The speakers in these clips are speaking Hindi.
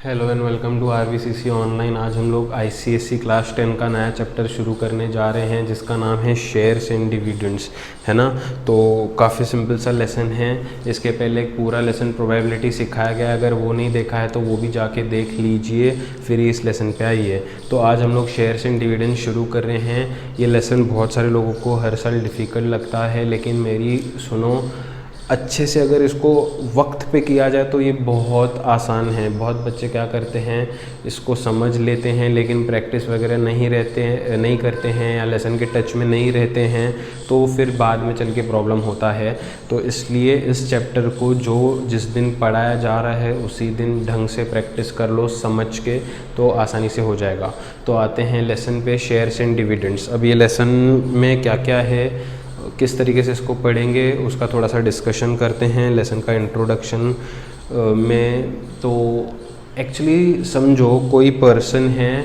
Hello and welcome to RVCC online. आज हम लोग आईसीएसई क्लास 10 का नया चैप्टर शुरू करने जा रहे हैं जिसका नाम है शेयर्स एंड डिविडेंड्स, है ना। तो काफ़ी सिंपल सा लेसन है। इसके पहले एक पूरा लेसन प्रोबेबिलिटी सिखाया गया है, अगर वो नहीं देखा है तो वो भी जाके देख लीजिए, फिर इस लेसन पे आइए। तो आज हम लोग शेयर्स एंड डिविडेंड्स शुरू कर रहे हैं। ये लेसन बहुत सारे लोगों को हर साल डिफ़िकल्ट लगता है, लेकिन मेरी सुनो, अच्छे से अगर इसको वक्त पे किया जाए तो ये बहुत आसान है। बहुत बच्चे क्या करते हैं, इसको समझ लेते हैं लेकिन प्रैक्टिस वगैरह नहीं करते हैं या लेसन के टच में नहीं रहते हैं, तो फिर बाद में चल के प्रॉब्लम होता है। तो इसलिए इस चैप्टर को जिस दिन पढ़ाया जा रहा है उसी दिन ढंग से प्रैक्टिस कर लो समझ के, तो आसानी से हो जाएगा। तो आते हैं लेसन पे, शेयर्स एंड डिविडेंड्स। अब ये लेसन में क्या क्या है, किस तरीके से इसको पढ़ेंगे, उसका थोड़ा सा डिस्कशन करते हैं लेसन का इंट्रोडक्शन में। तो एक्चुअली समझो कोई पर्सन है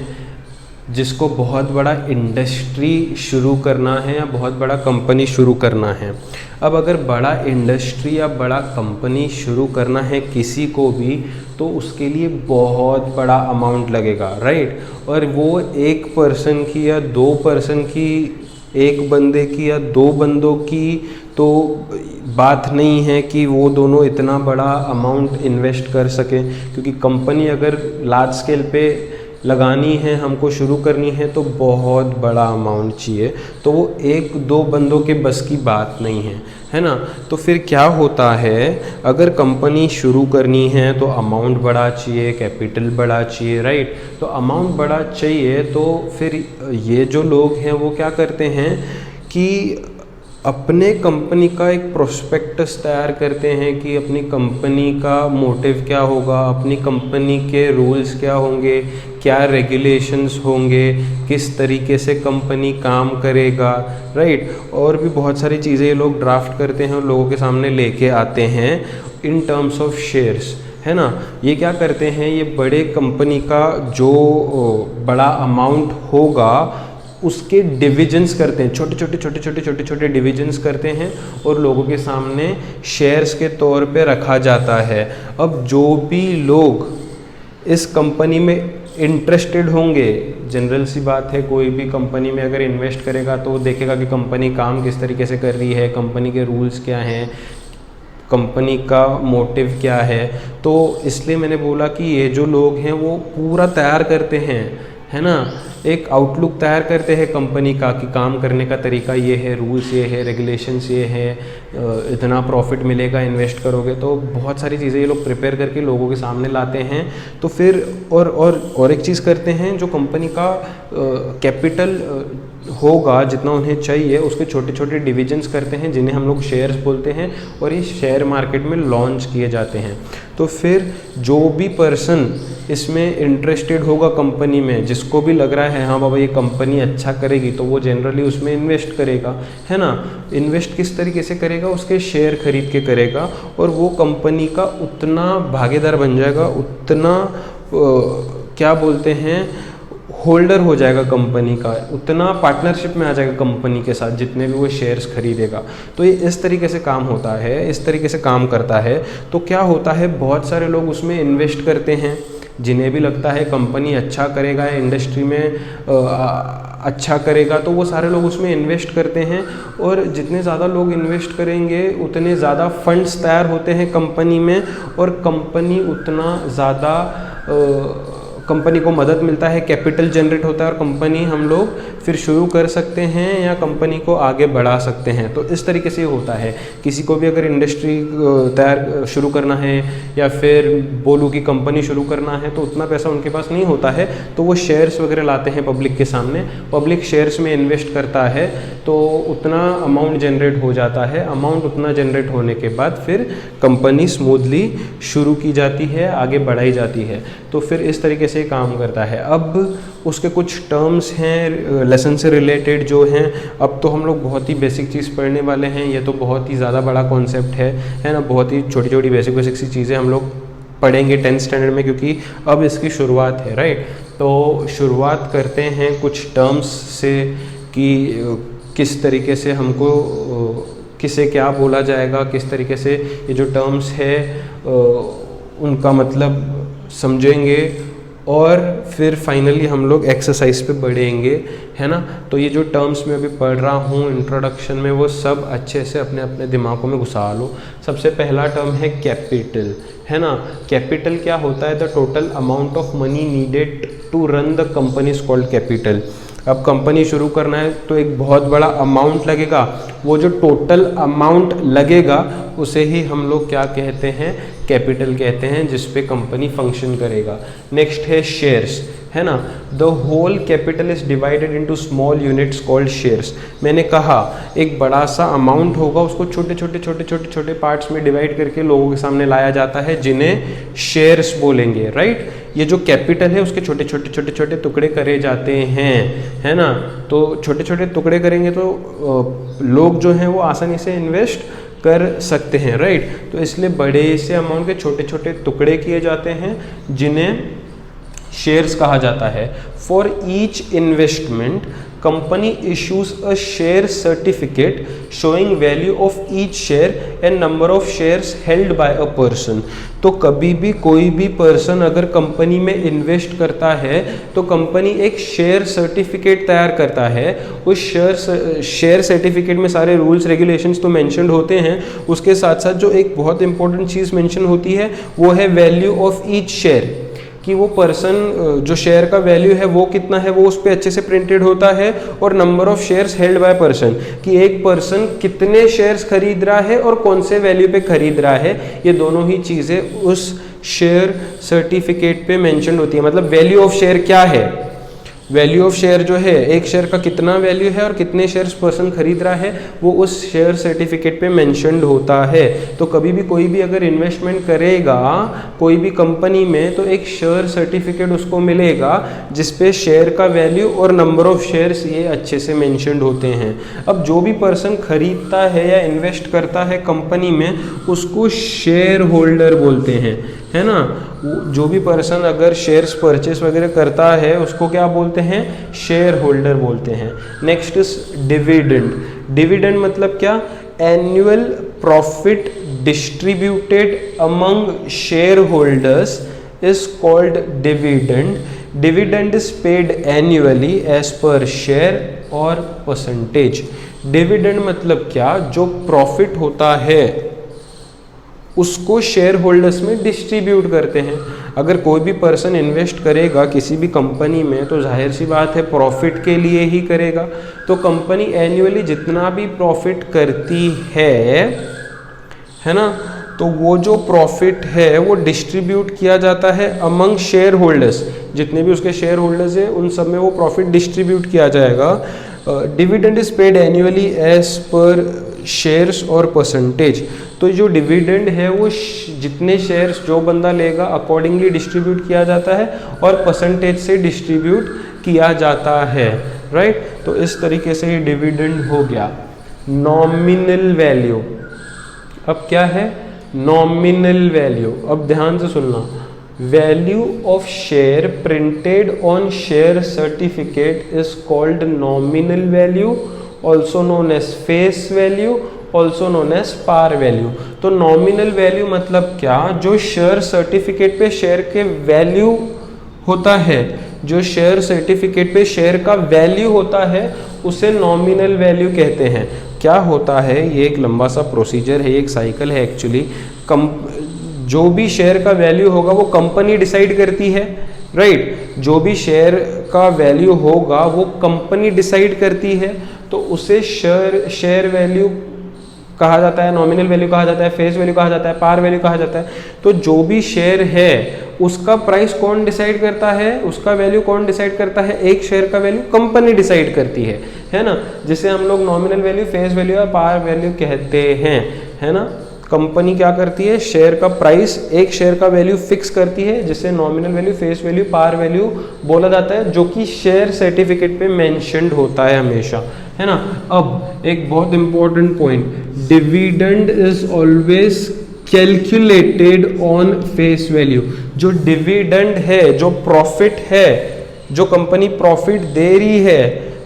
जिसको बहुत बड़ा इंडस्ट्री शुरू करना है या बहुत बड़ा कंपनी शुरू करना है। अब अगर बड़ा इंडस्ट्री या बड़ा कंपनी शुरू करना है किसी को भी, तो उसके लिए बहुत बड़ा अमाउंट लगेगा, राइट। और वो एक पर्सन की या दो पर्सन की, एक बंदे की या दो बंदों की तो बात नहीं है कि वो दोनों इतना बड़ा अमाउंट इन्वेस्ट कर सकें, क्योंकि कंपनी अगर लार्ज स्केल पे लगानी है, हमको शुरू करनी है, तो बहुत बड़ा अमाउंट चाहिए। तो वो एक दो बंदों के बस की बात नहीं है ना। तो फिर क्या होता है, अगर कंपनी शुरू करनी है तो अमाउंट बड़ा चाहिए, कैपिटल बड़ा चाहिए, राइट। तो अमाउंट बड़ा चाहिए तो फिर ये जो लोग हैं वो क्या करते हैं कि अपने कंपनी का एक प्रोस्पेक्टस तैयार करते हैं कि अपनी कंपनी का मोटिव क्या होगा, अपनी कंपनी के रूल्स क्या होंगे, क्या रेगुलेशंस होंगे, किस तरीके से कंपनी काम करेगा, राइट। और भी बहुत सारी चीज़ें ये लोग ड्राफ्ट करते हैं और लोगों के सामने लेके आते हैं इन टर्म्स ऑफ शेयर्स, है ना। ये क्या करते हैं, ये बड़े कंपनी का जो बड़ा अमाउंट होगा उसके डिविजन्स करते हैं, छोटे छोटे डिविजन्स करते हैं और लोगों के सामने शेयर्स के तौर पे रखा जाता है। अब जो भी लोग इस कंपनी में इंटरेस्टेड होंगे, जनरल सी बात है, कोई भी कंपनी में अगर इन्वेस्ट करेगा तो वो देखेगा कि कंपनी काम किस तरीके से कर रही है, कंपनी के रूल्स क्या हैं, कंपनी का मोटिव क्या है। तो इसलिए मैंने बोला कि ये जो लोग हैं वो पूरा तैयार करते हैं, है ना, एक आउटलुक तैयार करते हैं कंपनी का कि काम करने का तरीका ये है, रूल्स ये है, रेगुलेशंस ये है, इतना प्रॉफिट मिलेगा इन्वेस्ट करोगे। तो बहुत सारी चीज़ें ये लोग प्रिपेयर करके लोगों के सामने लाते हैं। तो फिर और एक चीज़ करते हैं, जो कंपनी का कैपिटल होगा जितना उन्हें चाहिए उसके छोटे छोटे डिविजन्स करते हैं जिन्हें हम लोग शेयर्स बोलते हैं, और ये शेयर मार्केट में लॉन्च किए जाते हैं। तो फिर जो भी पर्सन इसमें इंटरेस्टेड होगा कंपनी में, जिसको भी लग रहा है हाँ बाबा ये कंपनी अच्छा करेगी, तो वो जनरली उसमें इन्वेस्ट करेगा, है ना। इन्वेस्ट किस तरीके से करेगा, उसके शेयर खरीद के करेगा और वो कंपनी का उतना भागीदार बन जाएगा, उतना क्या बोलते हैं, होल्डर हो जाएगा कंपनी का, उतना पार्टनरशिप में आ जाएगा कंपनी के साथ जितने भी वो शेयर्स खरीदेगा। तो ये इस तरीके से काम होता है, इस तरीके से काम करता है। तो क्या होता है, बहुत सारे लोग उसमें इन्वेस्ट करते हैं, जिन्हें भी लगता है कंपनी अच्छा करेगा या इंडस्ट्री में अच्छा करेगा, तो वो सारे लोग उसमें इन्वेस्ट करते हैं। और जितने ज़्यादा लोग इन्वेस्ट करेंगे उतने ज़्यादा फंड्स तैयार होते हैं कंपनी में, और कंपनी उतना ज़्यादा कंपनी को मदद मिलता है, कैपिटल जनरेट होता है और कंपनी हम लोग फिर शुरू कर सकते हैं या कंपनी को आगे बढ़ा सकते हैं। तो इस तरीके से होता है। किसी को भी अगर इंडस्ट्री शुरू करना है या फिर बोलूँ कि कंपनी शुरू करना है, तो उतना पैसा उनके पास नहीं होता है, तो वो शेयर्स वगैरह लाते हैं पब्लिक के सामने, पब्लिक शेयर्स में इन्वेस्ट करता है, तो उतना अमाउंट जनरेट हो जाता है। अमाउंट उतना जनरेट होने के बाद फिर कंपनी स्मूथली शुरू की जाती है, आगे बढ़ाई जाती है। तो फिर इस तरीके से काम करता है। अब उसके कुछ टर्म्स हैं लेसन से रिलेटेड जो हैं। अब तो हम लोग बहुत ही बेसिक चीज़ पढ़ने वाले हैं, ये तो बहुत ही ज़्यादा बड़ा कॉन्सेप्ट है ना। बहुत ही छोटी छोटी बेसिक सी चीज़ें हम लोग पढ़ेंगे 10th स्टैंडर्ड में, क्योंकि अब इसकी शुरुआत है, राइट। तो शुरुआत करते हैं कुछ टर्म्स से कि किस तरीके से हमको किसे क्या बोला जाएगा, किस तरीके से ये जो टर्म्स है उनका मतलब समझेंगे और फिर फाइनली हम लोग एक्सरसाइज पे बढ़ेंगे, है ना। तो ये जो टर्म्स मैं अभी पढ़ रहा हूँ इंट्रोडक्शन में, वो सब अच्छे से अपने अपने दिमागों में घुसा लो। सबसे पहला टर्म है कैपिटल, है ना। कैपिटल क्या होता है? The total amount of money needed to run the company is called capital. अब कंपनी शुरू करना है तो एक बहुत बड़ा अमाउंट लगेगा, वो जो टोटल अमाउंट लगेगा उसे ही हम लोग क्या कहते हैं? कैपिटल कहते हैं, जिस पे कंपनी फंक्शन करेगा। नेक्स्ट है शेयर्स, है ना। The whole capital is divided into small units called shares. मैंने कहा एक बड़ा सा अमाउंट होगा, उसको छोटे छोटे छोटे छोटे छोटे पार्ट्स में डिवाइड करके लोगों के सामने लाया जाता है, जिन्हें शेयर्स बोलेंगे, राइट। ये जो कैपिटल है उसके छोटे छोटे छोटे छोटे टुकड़े करे जाते हैं, है ना। तो छोटे छोटे टुकड़े करेंगे तो लोग जो हैं वो आसानी से इन्वेस्ट कर सकते हैं, राइट। तो इसलिए बड़े से अमाउंट के छोटे छोटे टुकड़े किए जाते हैं, जिन्हें शेयर्स कहा जाता है। For each investment company issues a share certificate showing value of each share and number of shares held by a person. तो कभी भी कोई भी पर्सन अगर कंपनी में इन्वेस्ट करता है तो कंपनी एक शेयर सर्टिफिकेट तैयार करता है। उस शेयर सर्टिफिकेट में सारे रूल्स रेगुलेशंस तो मेंशन्ड होते हैं, उसके साथ साथ जो एक बहुत इंपॉर्टेंट चीज़ मेंशन होती है वो है वैल्यू ऑफ ईच शेयर, कि वो पर्सन जो शेयर का वैल्यू है वो कितना है, वो उस पर अच्छे से प्रिंटेड होता है। और number of shares held by person, कि एक पर्सन कितने शेयर्स खरीद रहा है और कौन से वैल्यू पे खरीद रहा है, ये दोनों ही चीज़ें उस शेयर सर्टिफिकेट पे मेंशन होती है। मतलब वैल्यू ऑफ शेयर क्या है? वैल्यू ऑफ शेयर जो है, एक शेयर का कितना वैल्यू है और कितने शेयर्स पर्सन खरीद रहा है, वो उस शेयर सर्टिफिकेट पे मेंशन्ड होता है। तो कभी भी कोई भी अगर इन्वेस्टमेंट करेगा कोई भी कंपनी में, तो एक शेयर सर्टिफिकेट उसको मिलेगा जिस पे शेयर का वैल्यू और नंबर ऑफ शेयर्स ये अच्छे से मेंशन्ड होते हैं। अब जो भी पर्सन खरीदता है या इन्वेस्ट करता है कंपनी में, उसको शेयर होल्डर बोलते हैं, है ना। जो भी पर्सन अगर शेयर्स परचेस वगैरह करता है उसको क्या बोलते हैं? शेयर होल्डर बोलते हैं। Next is dividend. डिविडेंड मतलब क्या? Annual profit distributed among share holders is called dividend. Dividend is paid annually as per share और परसेंटेज। डिविडेंड मतलब क्या? जो प्रॉफिट होता है उसको शेयर होल्डर्स में डिस्ट्रीब्यूट करते हैं। अगर कोई भी पर्सन इन्वेस्ट करेगा किसी भी कंपनी में तो जाहिर सी बात है प्रॉफिट के लिए ही करेगा। तो कंपनी एनुअली जितना भी प्रॉफिट करती है ना, तो वो जो प्रॉफिट है वो डिस्ट्रीब्यूट किया जाता है अमंग शेयर होल्डर्स। जितने भी उसके शेयर होल्डर्स हैं उन सब में वो प्रॉफिट डिस्ट्रीब्यूट किया जाएगा। Dividend is paid annually as per shares और परसेंटेज। तो जो डिविडेंड है वो जितने शेयर्स जो बंदा लेगा अकॉर्डिंगली डिस्ट्रीब्यूट किया जाता है और परसेंटेज से डिस्ट्रीब्यूट किया जाता है, राइट। तो इस तरीके से ये डिविडेंड हो गया। नॉमिनल वैल्यू, अब क्या है? Nominal value. अब ध्यान से सुनना, value of share printed on share certificate is called nominal value, also known as face value, also known as par value. तो नॉमिनल वैल्यू मतलब क्या? जो शेयर सर्टिफिकेट पे शेयर के वैल्यू होता है, जो शेयर सर्टिफिकेट पे शेयर का वैल्यू होता है उसे नॉमिनल वैल्यू कहते हैं। क्या होता है? ये एक लंबा सा प्रोसीजर है, एक साइकिल है एक्चुअली। जो भी शेयर का वैल्यू होगा वो कंपनी डिसाइड करती है, राइट। जो भी शेयर का वैल्यू होगा वो कंपनी डिसाइड करती है, तो उसे शेयर वैल्यू कहा जाता है, नॉमिनल वैल्यू कहा जाता है, फेस वैल्यू कहा जाता है, पार वैल्यू कहा जाता है। तो जो भी शेयर है उसका प्राइस कौन डिसाइड करता है, उसका वैल्यू कौन डिसाइड करता है? एक शेयर का वैल्यू कंपनी डिसाइड करती है ना, जिसे हम लोग नॉमिनल वैल्यू, फेस वैल्यू या पार वैल्यू कहते हैं, है ना। कंपनी क्या करती है? शेयर का प्राइस, एक शेयर का वैल्यू फिक्स करती है, जिसे nominal value, face value, par value बोला जाता है, जो कि शेयर सर्टिफिकेट पे मेंशन्ड होता है हमेशा, है ना। अब एक बहुत important point, dividend is always calculated on face value. जो डिविडेंड है, जो प्रॉफिट है, जो कंपनी प्रॉफिट दे रही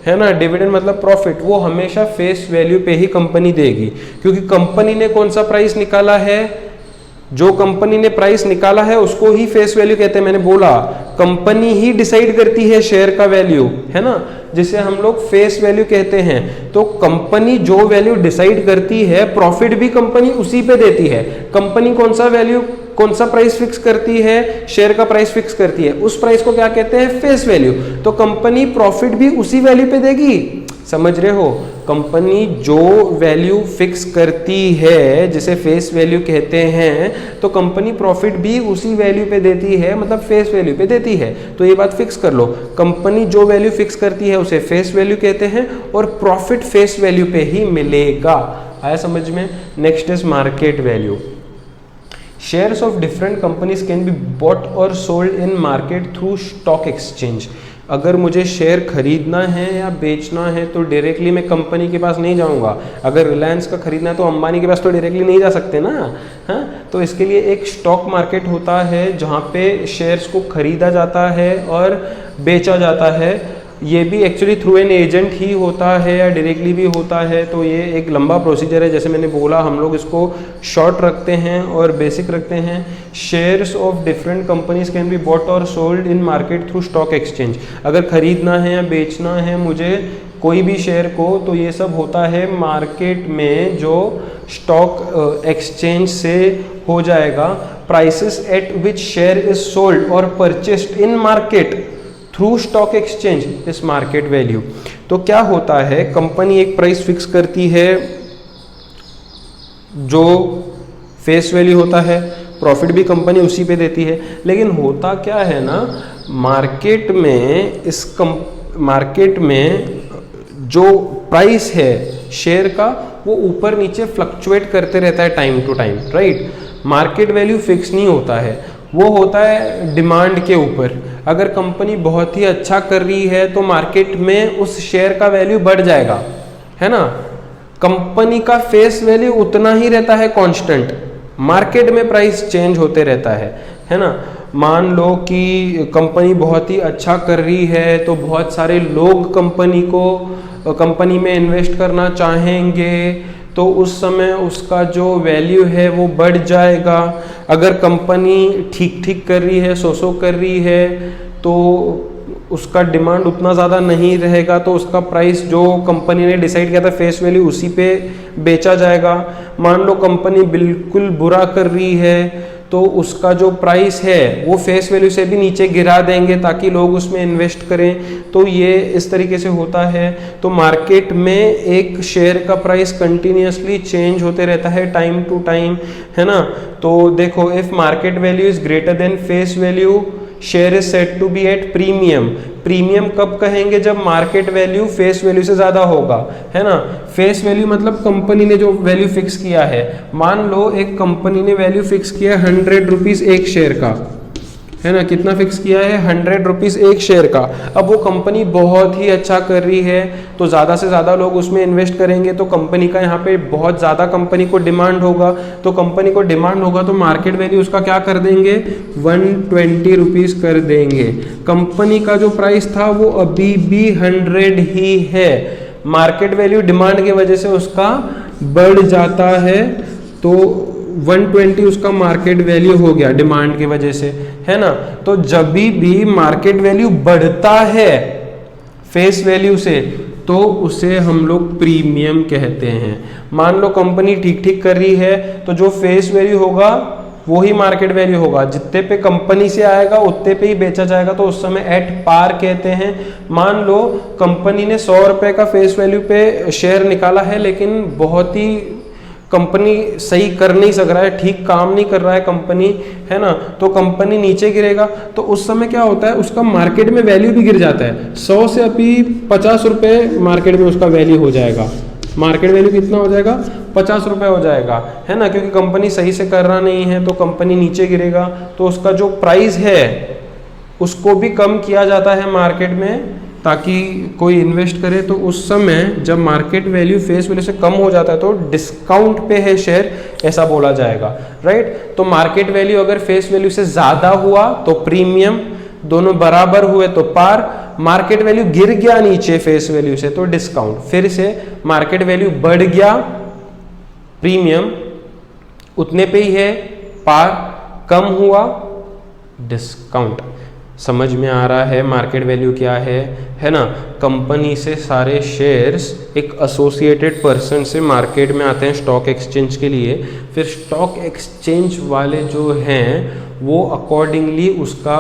है ना, डिविडेंड मतलब प्रॉफिट, वो हमेशा फेस वैल्यू पे ही कंपनी देगी, क्योंकि कंपनी ने कौन सा प्राइस निकाला है? जो कंपनी ने प्राइस निकाला है उसको ही फेस वैल्यू कहते हैं। मैंने बोला कंपनी ही डिसाइड करती है शेयर का वैल्यू, है ना, जिसे हम लोग फेस वैल्यू कहते हैं। तो कंपनी जो वैल्यू डिसाइड करती है, प्रॉफिट भी कंपनी उसी पे देती है। कंपनी कौन सा वैल्यू, कौन सा प्राइस फिक्स करती है, शेयर का प्राइस फिक्स करती है, उस प्राइस को क्या कहते हैं, फेस वैल्यू। तो कंपनी प्रॉफिट भी उसी वैल्यू पे देगी, समझ रहे हो। कंपनी जो वैल्यू फिक्स करती है जिसे फेस वैल्यू कहते हैं, तो कंपनी प्रॉफिट भी उसी वैल्यू पे देती है, मतलब फेस वैल्यू पे देती है। तो ये बात फिक्स कर लो, कंपनी जो वैल्यू फिक्स करती है उसे फेस वैल्यू कहते हैं और प्रॉफिट फेस वैल्यू पे ही मिलेगा। आया समझ में। Next is market value. Shares of different companies can be bought और sold in market through stock exchange. अगर मुझे शेयर खरीदना है या बेचना है तो डायरेक्टली मैं कंपनी के पास नहीं जाऊंगा। अगर रिलायंस का खरीदना है तो अंबानी के पास तो डायरेक्टली नहीं जा सकते ना, हाँ। तो इसके लिए एक स्टॉक मार्केट होता है जहाँ पे शेयर्स को खरीदा जाता है और बेचा जाता है। ये भी एक्चुअली थ्रू एन एजेंट ही होता है या डायरेक्टली भी होता है। तो ये एक लंबा प्रोसीजर है, जैसे मैंने बोला हम लोग इसको शॉर्ट रखते हैं और बेसिक रखते हैं। Shares of different companies can be bought और sold in market through stock exchange. अगर खरीदना है या बेचना है मुझे कोई भी शेयर को, तो ये सब होता है मार्केट में, जो स्टॉक एक्सचेंज से हो जाएगा। Prices at which share is sold और purchased in market through stock exchange is market value. तो क्या होता है, कंपनी एक प्राइस फिक्स करती है जो फेस वैल्यू होता है, प्रॉफिट भी कंपनी उसी पे देती है। लेकिन होता क्या है ना, मार्केट में जो प्राइस है शेयर का वो ऊपर नीचे फ्लक्चुएट करते रहता है time to time, right. Market value fix नहीं होता है, वो होता है डिमांड के ऊपर। अगर कंपनी बहुत ही अच्छा कर रही है तो मार्केट में उस शेयर का वैल्यू बढ़ जाएगा, है ना। कंपनी का फेस वैल्यू उतना ही रहता है कांस्टेंट, मार्केट में प्राइस चेंज होते रहता है ना। मान लो कि कंपनी बहुत ही अच्छा कर रही है तो बहुत सारे लोग कंपनी में इन्वेस्ट करना चाहेंगे, तो उस समय उसका जो वैल्यू है वो बढ़ जाएगा। अगर कंपनी ठीक ठीक कर रही है, सो कर रही है, तो उसका डिमांड उतना ज़्यादा नहीं रहेगा, तो उसका प्राइस जो कंपनी ने डिसाइड किया था फेस वैल्यू उसी पे बेचा जाएगा। मान लो कंपनी बिल्कुल बुरा कर रही है तो उसका जो प्राइस है वो फेस वैल्यू से भी नीचे गिरा देंगे ताकि लोग उसमें इन्वेस्ट करें। तो ये इस तरीके से होता है। तो मार्केट में एक शेयर का प्राइस कंटिन्यूसली चेंज होते रहता है टाइम टू टाइम, है ना। तो देखो, if market value is greater than face value, share is said to be at premium. Premium कब कहेंगे, जब मार्केट वैल्यू फेस वैल्यू से ज्यादा होगा, है ना। फेस वैल्यू मतलब कंपनी ने जो वैल्यू फिक्स किया है। मान लो एक कंपनी ने वैल्यू फिक्स किया 100 रुपीज एक शेयर का, है ना। कितना फिक्स किया है, 100 रुपीज एक शेयर का। अब वो कंपनी बहुत ही अच्छा कर रही है तो ज़्यादा से ज़्यादा लोग उसमें इन्वेस्ट करेंगे, तो कंपनी का यहाँ पे बहुत ज़्यादा कंपनी को डिमांड होगा। तो कंपनी को डिमांड होगा तो मार्केट वैल्यू उसका क्या कर देंगे, 120 रुपीज़ कर देंगे। कंपनी का जो प्राइस था वो अभी भी 100 ही है, मार्केट वैल्यू डिमांड की वजह से उसका बढ़ जाता है, तो 120 उसका मार्केट वैल्यू हो गया डिमांड की वजह से, है ना। तो जब भी मार्केट वैल्यू बढ़ता है फेस वैल्यू से तो उसे हम लोग प्रीमियम कहते हैं। मान लो कंपनी ठीक ठीक कर रही है तो जो फेस वैल्यू होगा वो ही मार्केट वैल्यू होगा, जितने पे कंपनी से आएगा उतने पे ही बेचा जाएगा, तो उस समय एट पार कहते हैं। मान लो कंपनी ने 100 रुपए का फेस वैल्यू पे शेयर निकाला है, लेकिन बहुत ही कंपनी सही कर नहीं सक रहा है, ठीक काम नहीं कर रहा है कंपनी, है ना। तो कंपनी नीचे गिरेगा, तो उस समय क्या होता है, उसका मार्केट में वैल्यू भी गिर जाता है। 100 से अभी 50 रुपए मार्केट में उसका वैल्यू हो जाएगा। मार्केट वैल्यू कितना हो जाएगा, 50 रुपए हो जाएगा, है ना। क्योंकि कंपनी सही से कर रहा नहीं है तो कंपनी नीचे गिरेगा, तो उसका जो प्राइस है उसको भी कम किया जाता है मार्केट में ताकि कोई इन्वेस्ट करे। तो उस समय जब मार्केट वैल्यू फेस वैल्यू से कम हो जाता है तो डिस्काउंट पे है शेयर, ऐसा बोला जाएगा, राइट। तो मार्केट वैल्यू अगर फेस वैल्यू से ज्यादा हुआ तो प्रीमियम, दोनों बराबर हुए तो पार, मार्केट वैल्यू गिर गया नीचे फेस वैल्यू से तो डिस्काउंट, फिर से मार्केट वैल्यू बढ़ गया प्रीमियम, उतने पे ही है पार कम हुआ, डिस्काउंट। समझ में आ रहा है मार्केट वैल्यू क्या है ना। कंपनी से सारे शेयर्स एक एसोसिएटेड पर्सन से मार्केट में आते हैं स्टॉक एक्सचेंज के लिए, फिर स्टॉक एक्सचेंज वाले जो हैं वो अकॉर्डिंगली उसका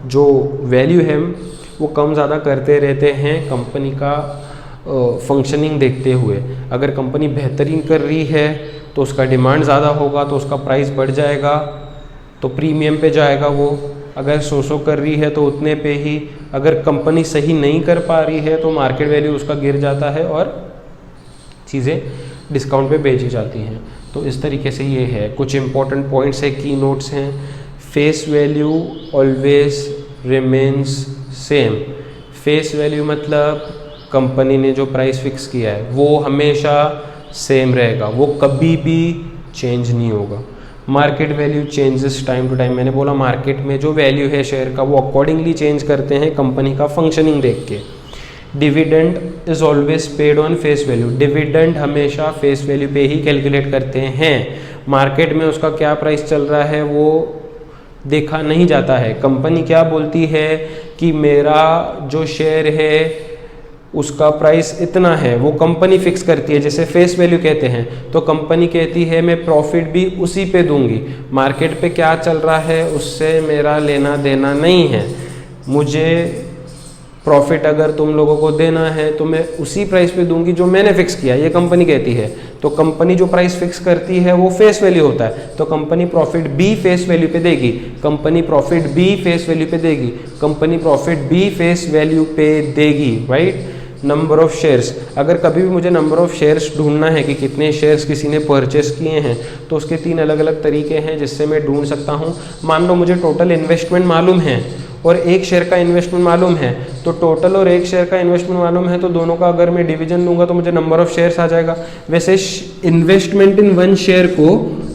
जो वैल्यू है वो कम ज़्यादा करते रहते हैं कंपनी का फंक्शनिंग देखते हुए। अगर कंपनी बेहतरीन कर रही है तो उसका डिमांड ज़्यादा होगा, तो उसका प्राइस बढ़ जाएगा, तो प्रीमियम पे जाएगा वो। अगर सो कर रही है तो उतने पे ही। अगर कंपनी सही नहीं कर पा रही है तो मार्केट वैल्यू उसका गिर जाता है और चीज़ें डिस्काउंट पे बेची जाती हैं। तो इस तरीके से ये है। कुछ इंपॉर्टेंट पॉइंट्स है, की नोट्स हैं। Face value always remains same. Face value मतलब कंपनी ने जो प्राइस फिक्स किया है वो हमेशा सेम रहेगा, वो कभी भी चेंज नहीं होगा। Market value changes time to time. मैंने बोला मार्केट में जो वैल्यू है शेयर का वो अकॉर्डिंगली चेंज करते हैं कंपनी का फंक्शनिंग देख के। Dividend is always paid on face value. Dividend हमेशा फेस वैल्यू पे ही कैलकुलेट करते हैं। मार्केट में उसका क्या प्राइस चल रहा है वो देखा नहीं जाता है। कंपनी क्या बोलती है कि मेरा जो शेयर है उसका प्राइस इतना है, वो कंपनी फिक्स करती है, जैसे फेस वैल्यू कहते हैं। तो कंपनी कहती है मैं प्रॉफिट भी उसी पे दूंगी। मार्केट पे क्या चल रहा है उससे मेरा लेना देना नहीं है। मुझे प्रॉफिट अगर तुम लोगों को देना है तो मैं उसी प्राइस पे दूंगी जो मैंने फिक्स किया, ये कंपनी कहती है। तो कंपनी जो प्राइस फिक्स करती है वो फेस वैल्यू होता है, तो कंपनी प्रॉफिट भी फेस वैल्यू पे देगी। कंपनी प्रॉफिट भी फेस वैल्यू पे देगी। कंपनी प्रॉफिट भी फेस वैल्यू पे देगी, राइट। नंबर ऑफ शेयर्स, अगर कभी भी मुझे नंबर ऑफ शेयर्स ढूंढना है कि कितने शेयर्स किसी ने परचेस किए हैं, तो उसके 3 अलग अलग तरीके हैं जिससे मैं ढूंढ सकता हूं। मान लो मुझे टोटल इन्वेस्टमेंट मालूम है और 1 शेयर का इन्वेस्टमेंट मालूम है, तो टोटल और 1 शेयर का इन्वेस्टमेंट मालूम है, तो दोनों का अगर मैं डिवीजन लूँगा तो मुझे नंबर ऑफ शेयर्स आ जाएगा। वैसे इन्वेस्टमेंट इन 1 शेयर को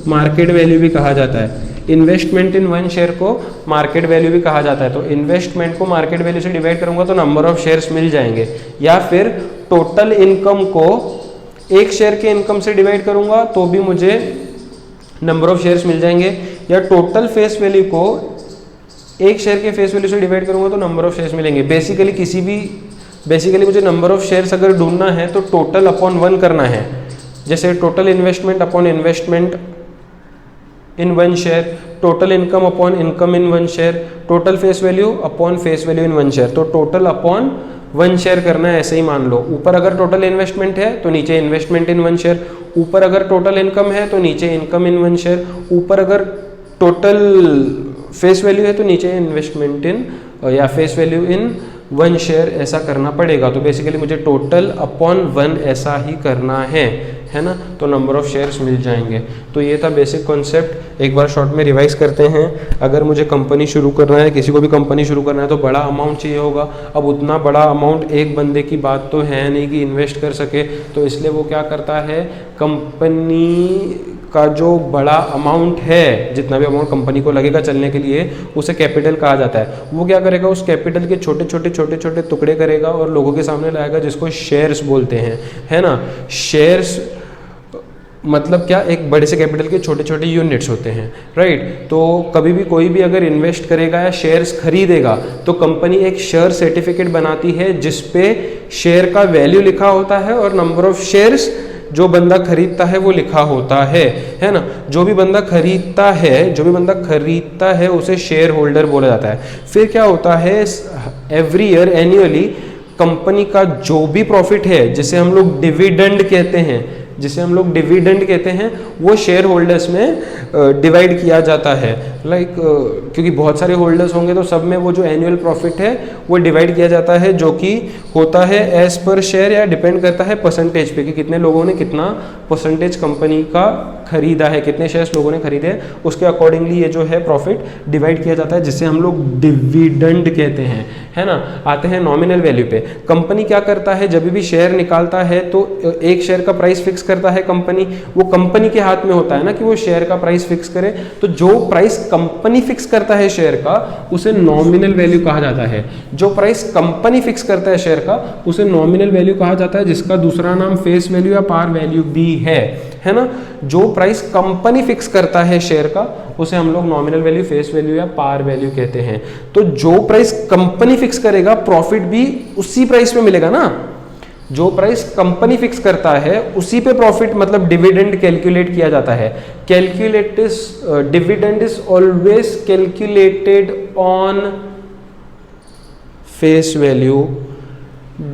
मार्केट वैल्यू भी कहा जाता है। इन्वेस्टमेंट इन 1 शेयर को मार्केट वैल्यू भी कहा जाता है। तो इन्वेस्टमेंट को मार्केट वैल्यू से डिवाइड करूंगा तो नंबर ऑफ शेयर्स मिल जाएंगे। या फिर टोटल इनकम को 1 शेयर के इनकम से डिवाइड करूंगा तो भी मुझे नंबर ऑफ शेयर्स मिल जाएंगे। या टोटल फेस वैल्यू को 1 शेयर के फेस वैल्यू से डिवाइड करूंगा तो नंबर ऑफ शेयर्स मिलेंगे। बेसिकली मुझे नंबर ऑफ शेयर्स अगर ढूंढना है तो टोटल अपॉन 1 करना है। जैसे total investment upon investment in 1 share, total income upon income in 1 share, total face value upon face value in 1 share. तो टोटल अपॉन 1 शेयर करना है, ऐसे ही मान लो। ऊपर अगर टोटल इन्वेस्टमेंट है तो नीचे इन्वेस्टमेंट इन 1 शेयर, ऊपर अगर टोटल इनकम है तो नीचे इनकम इन 1 शेयर, ऊपर अगर टोटल फेस वैल्यू है तो नीचे इन्वेस्टमेंट इन या फेस वैल्यू इन 1 शेयर, ऐसा करना पड़ेगा। तो बेसिकली मुझे टोटल अपॉन 1 ऐसा ही करना है ना, तो नंबर ऑफ शेयर्स मिल जाएंगे। तो ये था बेसिक कॉन्सेप्ट। एक बार शॉर्ट में रिवाइज करते हैं। अगर मुझे कंपनी शुरू करना है, किसी को भी कंपनी शुरू करना है तो बड़ा अमाउंट चाहिए होगा। अब उतना बड़ा अमाउंट एक बंदे की बात तो है नहीं कि इन्वेस्ट कर सके, तो इसलिए वो क्या करता है, कंपनी का जो बड़ा अमाउंट है, जितना भी अमाउंट कंपनी को लगेगा चलने के लिए, उसे कैपिटल कहा जाता है। वो क्या करेगा, उस कैपिटल के छोटे छोटे टुकड़े करेगा और लोगों के सामने लाएगा, जिसको शेयर्स बोलते हैं, है ना। शेयर्स मतलब क्या, एक बड़े से कैपिटल के छोटे छोटे यूनिट्स होते हैं, राइट। तो कभी भी कोई भी अगर इन्वेस्ट करेगा या शेयर्स खरीदेगा तो कंपनी एक शेयर सर्टिफिकेट बनाती है जिस पे शेयर का वैल्यू लिखा होता है और नंबर ऑफ शेयर्स जो बंदा खरीदता है वो लिखा होता है ना। जो भी बंदा खरीदता है उसे शेयर होल्डर बोला जाता है। फिर क्या होता है, एवरी ईयर एनुअली कंपनी का जो भी प्रॉफिट है, जिसे हम लोग डिविडेंड कहते हैं, वो शेयर होल्डर्स में डिवाइड किया जाता है। क्योंकि बहुत सारे होल्डर्स होंगे तो सब में वो जो एनुअल प्रॉफिट है वो डिवाइड किया जाता है, जो कि होता है एज पर शेयर या डिपेंड करता है परसेंटेज पे कि कितने लोगों ने कितना परसेंटेज कंपनी का खरीदा है, कितने शेयर्स लोगों ने खरीदे हैं, उसके अकॉर्डिंगली ये जो है प्रॉफिट डिवाइड किया जाता है, जिसे हम लोग डिविडेंड कहते हैं, है ना। आते हैं नॉमिनल वैल्यू पे। कंपनी क्या करता है, जब भी शेयर निकालता है तो 1 शेयर का प्राइस फिक्स करता है कंपनी। वो कंपनी के हाथ में होता है ना कि वो शेयर का प्राइस फिक्स करे। तो जो प्राइस कंपनी फिक्स करता है शेयर का उसे नॉमिनल वैल्यू कहा जाता है। जो प्राइस कंपनी फिक्स करता है शेयर का उसे नॉमिनल वैल्यू कहा जाता है, जिसका दूसरा नाम फेस वैल्यू या पार वैल्यू भी है है ना। जो प्राइस कंपनी फिक्स करता है शेयर का उसे हम लोग नॉमिनल वैल्यू, फेस वैल्यू या पार वैल्यू कहते हैं। तो जो प्राइस कंपनी फिक्स करेगा प्रॉफिट भी उसी प्राइस में मिलेगा ना। जो प्राइस कंपनी फिक्स करता है उसी पे प्रॉफिट मतलब डिविडेंड कैलकुलेट किया जाता है। Dividend is always calculated on face value,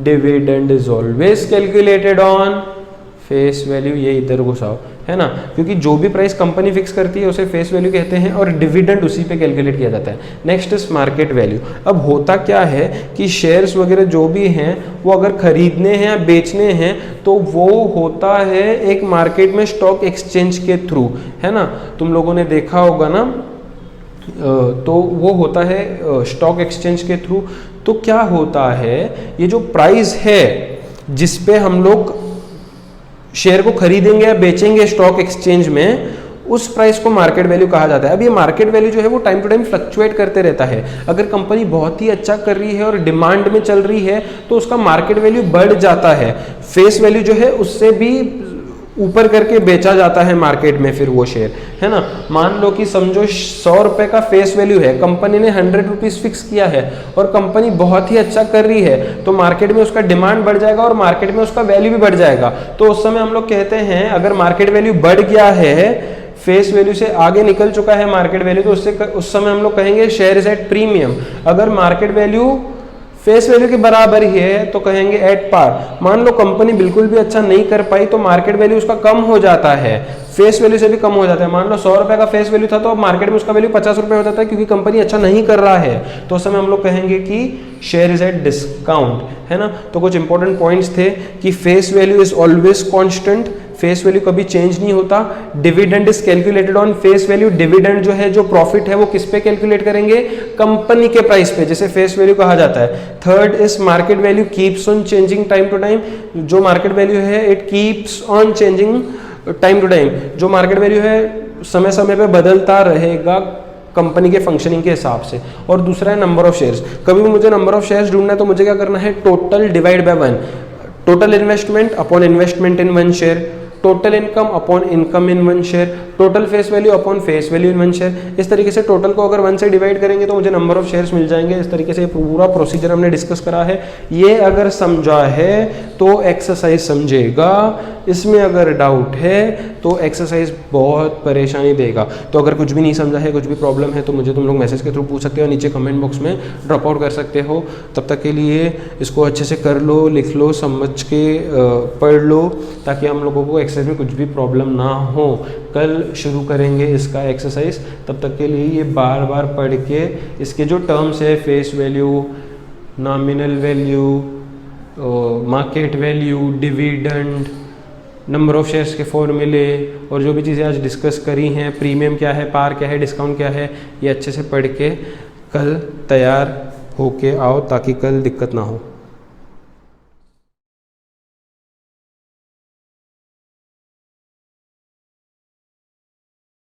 dividend is always calculated on face value. ये इधर घुसाओ, है ना, क्योंकि जो भी प्राइस कंपनी फिक्स करती है उसे फेस वैल्यू कहते हैं और डिविडेंड उसी पे कैलकुलेट किया जाता है। Next is market value. अब होता क्या है कि शेयर्स वगैरह जो भी हैं वो अगर खरीदने हैं या बेचने हैं तो वो होता है एक मार्केट में स्टॉक एक्सचेंज के थ्रू, है ना। तुम लोगों ने देखा होगा ना, तो वो होता है स्टॉक एक्सचेंज के थ्रू। तो क्या होता है, ये जो प्राइस है जिस पे हम लोग शेयर को खरीदेंगे या बेचेंगे स्टॉक एक्सचेंज में, उस प्राइस को मार्केट वैल्यू कहा जाता है। अब ये मार्केट वैल्यू जो है वो टाइम टू टाइम फ्लक्चुएट करते रहता है। अगर कंपनी बहुत ही अच्छा कर रही है और डिमांड में चल रही है तो उसका मार्केट वैल्यू बढ़ जाता है। फेस वैल्यू जो है उससे भी ऊपर करके बेचा जाता है मार्केट में फिर वो शेयर, है ना। मान लो कि समझो 100 रुपए का फेस वैल्यू है, कंपनी ने 100 रुपीज फिक्स किया है और कंपनी बहुत ही अच्छा कर रही है तो मार्केट में उसका डिमांड बढ़ जाएगा और मार्केट में उसका वैल्यू भी बढ़ जाएगा। तो उस समय हम लोग कहते हैं अगर मार्केट वैल्यू बढ़ गया है, फेस वैल्यू से आगे निकल चुका है मार्केट वैल्यू, तो उससे उस समय हम लोग कहेंगे शेयर इज एट प्रीमियम। अगर मार्केट वैल्यू फेस वैल्यू के बराबर ही है तो कहेंगे एट पार। मान लो कंपनी बिल्कुल भी अच्छा नहीं कर पाई तो मार्केट वैल्यू उसका कम हो जाता है, फेस वैल्यू से भी कम हो जाता है। मान लो 100 रुपए का फेस वैल्यू था तो अब मार्केट में उसका वैल्यू 50 रुपए हो जाता है क्योंकि कंपनी अच्छा नहीं कर रहा है। तो उस समय हम लोग कहेंगे कि शेयर इज एट डिस्काउंट, है ना। तो कुछ इंपॉर्टेंट पॉइंट्स थे कि face value is always constant, face value कभी चेंज नहीं होता। Dividend is calculated on face value, dividend जो है जो प्रॉफिट है वो किस पे कैलकुलेट करेंगे, कंपनी के प्राइस पे, जैसे फेस वैल्यू कहा जाता है। Third is market value keeps on changing time to time. जो मार्केट वैल्यू है it keeps on changing time to time. जो मार्केट वैल्यू है समय समय पे बदलता रहेगा कंपनी के फंक्शनिंग के हिसाब से। और दूसरा है नंबर ऑफ शेयर्स। कभी भी मुझे नंबर ऑफ शेयर्स ढूंढना है तो मुझे क्या करना है, total divide by 1, total investment upon investment in 1 share, total income upon income in 1 share, total face value upon face value in 1 share. इस तरीके से टोटल को अगर 1 से डिवाइड करेंगे तो मुझे नंबर ऑफ शेयर्स मिल जाएंगे। इस तरीके से पूरा प्रोसीजर हमने डिस्कस करा है। ये अगर समझा है तो एक्सरसाइज समझेगा, इसमें अगर डाउट है तो एक्सरसाइज बहुत परेशानी देगा। तो अगर कुछ भी नहीं समझा है, कुछ भी प्रॉब्लम है तो मुझे तुम लोग मैसेज के थ्रू पूछ सकते हो, नीचे कमेंट बॉक्स में ड्रॉप आउट कर सकते हो। तब तक के लिए इसको अच्छे से कर लो, लिख लो, समझ के पढ़ लो ताकि हम लोगों को एक्सरसाइज में कुछ भी प्रॉब्लम ना हो। कल शुरू करेंगे इसका एक्सरसाइज, तब तक के लिए ये बार बार पढ़ के इसके जो टर्म्स है face value, nominal value, market value, dividend, number of shares के फॉर्मूले और जो भी चीज़ें आज डिस्कस करी हैं, प्रीमियम क्या है, पार क्या है, डिस्काउंट क्या है, ये अच्छे से पढ़ के कल तैयार होके आओ ताकि कल दिक्कत ना हो।